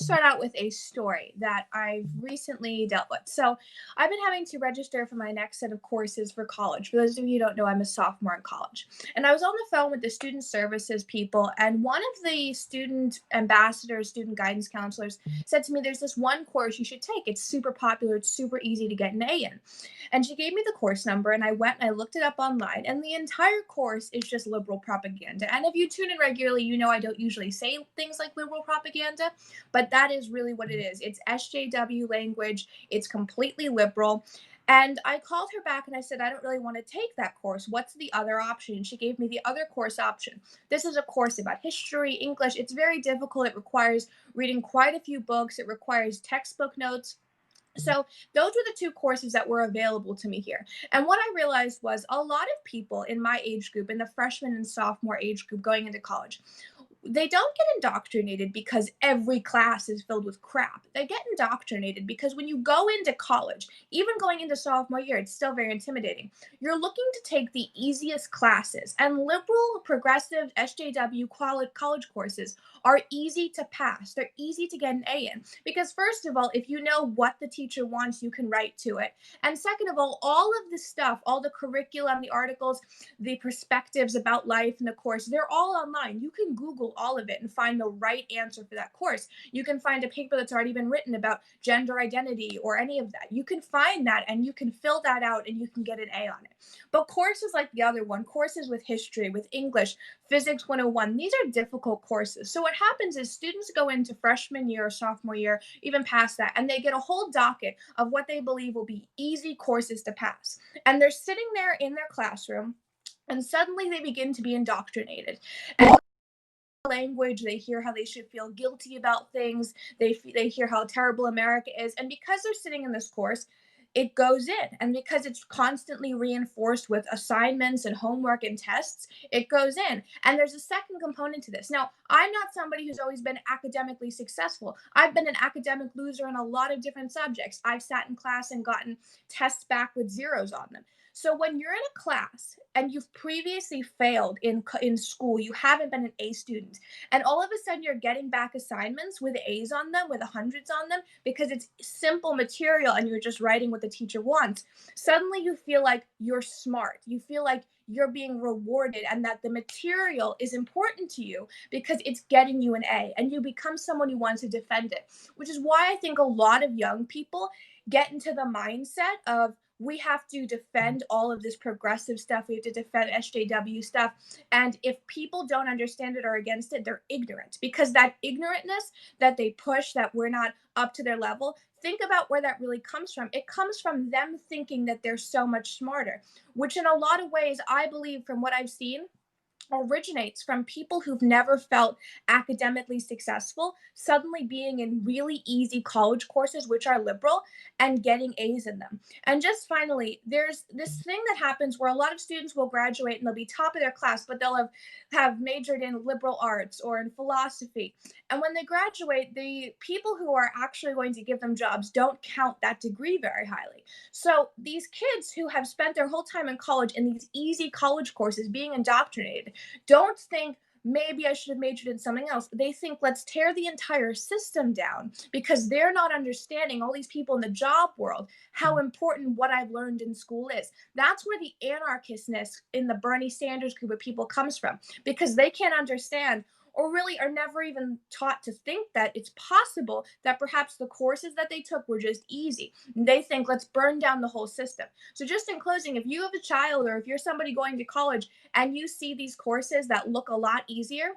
start out with a story that I've recently dealt with. So, I've been having to register for my next set of courses for college. For those of you who don't know, I'm a sophomore in college. And I was on the phone with the student services people, and one of the student ambassadors, student guidance counselors, said to me, "There's this one course you should take. It's super popular, it's super easy to get an A in." And she gave me the course number, and I went and I looked it up online, and the entire course is just liberal propaganda. And if you tune in regularly, you know I don't usually say things like liberal propaganda, but that is really what it is. It's SJW language, it's completely liberal. And I called her back and I said, "I don't really want to take that course. What's the other option?" And she gave me the other course option. This is a course about history, English. It's very difficult. It requires reading quite a few books, it requires textbook notes. So those were the two courses that were available to me here. And what I realized was a lot of people in my age group, in the freshman and sophomore age group going into college, they don't get indoctrinated because every class is filled with crap. They get indoctrinated because when you go into college, even going into sophomore year, it's still very intimidating. You're looking to take the easiest classes, and liberal, progressive, SJW college courses are easy to pass. They're easy to get an A in because, first of all, if you know what the teacher wants, you can write to it. And second of all of the stuff, all the curriculum, the articles, the perspectives about life in the course, they're all online. You can Google all of it and find the right answer for that course. You can find a paper that's already been written about gender identity or any of that. You can find that and you can fill that out and you can get an A on it. But courses like the other one, courses with history, with English, Physics 101, these are difficult courses. So what happens is students go into freshman year or sophomore year, even past that, and they get a whole docket of what they believe will be easy courses to pass. And they're sitting there in their classroom and suddenly they begin to be indoctrinated. And language, they hear how they should feel guilty about things, they hear how terrible America is, and because they're sitting in this course, it goes in, and because it's constantly reinforced with assignments and homework and tests, it goes in. And there's a second component to this. Now, I'm not somebody who's always been academically successful. I've been an academic loser in a lot of different subjects. I've sat in class and gotten tests back with zeros on them. So when you're in a class and you've previously failed in school, you haven't been an A student, and all of a sudden you're getting back assignments with A's on them, with hundreds on them, because it's simple material and you're just writing what the teacher wants. Suddenly you feel like you're smart. You feel like you're being rewarded and that the material is important to you because it's getting you an A, and you become someone who wants to defend it, which is why I think a lot of young people get into the mindset of we have to defend all of this progressive stuff. We have to defend SJW stuff. And if people don't understand it or against it, they're ignorant, because that ignorantness that they push, that we're not up to their level, think about where that really comes from. It comes from them thinking that they're so much smarter, which in a lot of ways, I believe from what I've seen, originates from people who've never felt academically successful suddenly being in really easy college courses which are liberal and getting A's in them. And just finally, there's this thing that happens where a lot of students will graduate and they'll be top of their class, but they'll have majored in liberal arts or in philosophy. And when they graduate, the people who are actually going to give them jobs don't count that degree very highly. So these kids who have spent their whole time in college in these easy college courses being indoctrinated don't think maybe I should have majored in something else. They think let's tear the entire system down because they're not understanding, all these people in the job world, how important what I've learned in school is. That's where the anarchistness in the Bernie Sanders group of people comes from, because they can't understand or really are never even taught to think that it's possible that perhaps the courses that they took were just easy. They think let's burn down the whole system. So just in closing, if you have a child or if you're somebody going to college and you see these courses that look a lot easier,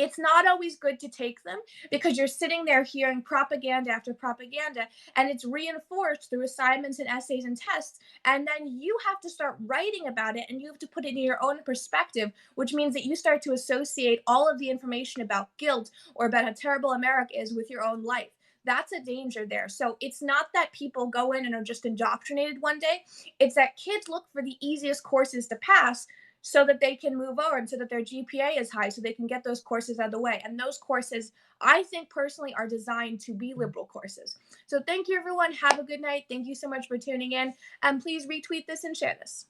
it's not always good to take them because you're sitting there hearing propaganda after propaganda, and it's reinforced through assignments and essays and tests. And then you have to start writing about it and you have to put it in your own perspective, which means that you start to associate all of the information about guilt or about how terrible America is with your own life. That's a danger there. So it's not that people go in and are just indoctrinated one day. It's that kids look for the easiest courses to pass so that they can move over and so that their GPA is high so they can get those courses out of the way. And those courses, I think personally, are designed to be liberal courses. So thank you, everyone. Have a good night. Thank you so much for tuning in. And please retweet this and share this.